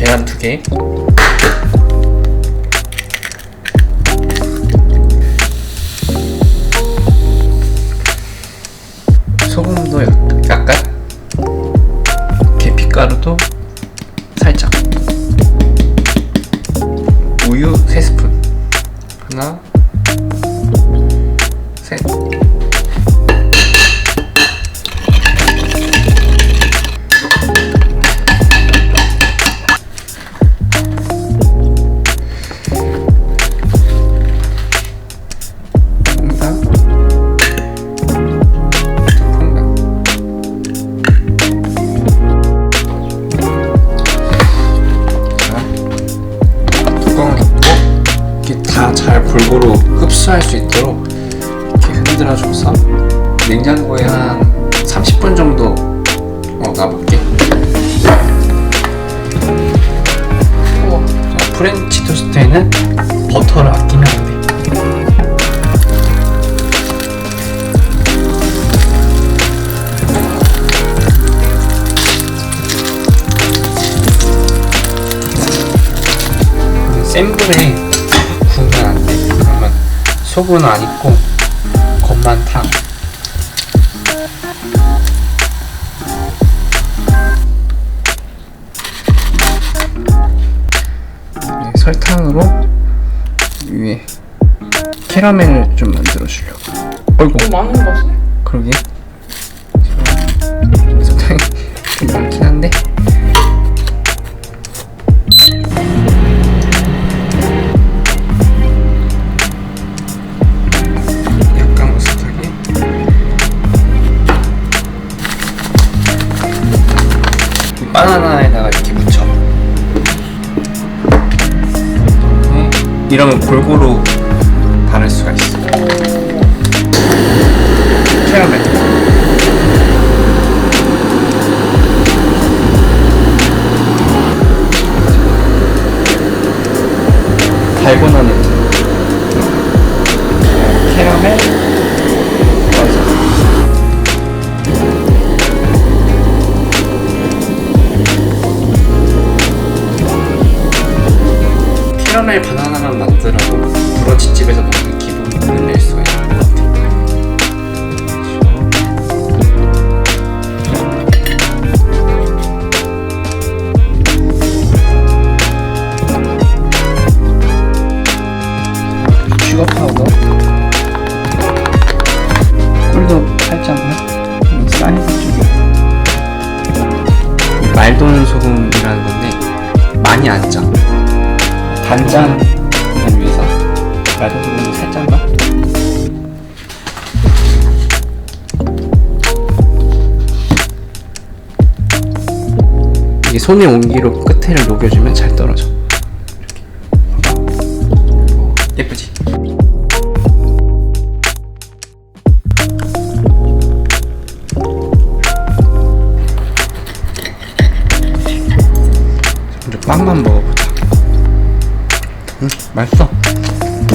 계란 2개, 소금도 약간, 계피가루도 살짝, 우유 3스푼, 하나, 셋. 잘 골고루 흡수할 수 있도록 이렇게 흔들어줘서 냉장고에 한 30분 정도 놔볼게. 프렌치 토스트에는 버터를 아끼면 안 돼. 센 불에 구우면 안 돼. 그러면 속은 안 익고 겉만 타. 설탕으로 위에 캐러멜을 좀 만들어 주려고. 어이구. 너무 많은 거 같아. 그러게. 설탕이 좀 많긴 한데. 약간 으쓱하게. 바나나에다가 이렇게 묻혀. 이러면 골고루 바를 수가 있어. 캐러멜. 달고나 냄새. 캐러멜. 맞아. 캐러멜 바나나만 만들어도 브런치집에서 먹는 기분을 낼 수가 있는 것 같아요. 슈거 파우더, 꿀도 살짝만, 사이즈 쪽에 말도는 소금이라는 건데 많이 안 짜. 간장을 위해서 말도 소금을 살짝만. 이게 손의 온기로 끝에를 녹여주면 잘 떨어져. 이렇게. 예쁘지? 먼저 빵만 먹어보자. 맛있어.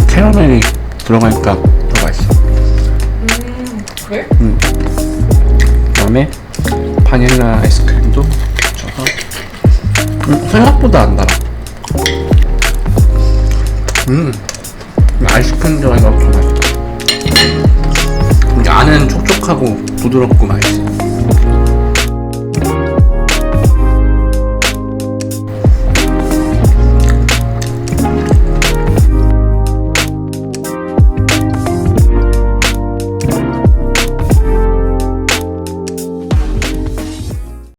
캐러멜이 들어가니까 더 맛있어. 그래? 그다음에 바닐라 아이스크림도 줘서 생각보다 안 달아. 아이스크림 들어가니까 더 맛있다. 안은 촉촉하고 부드럽고 맛있어.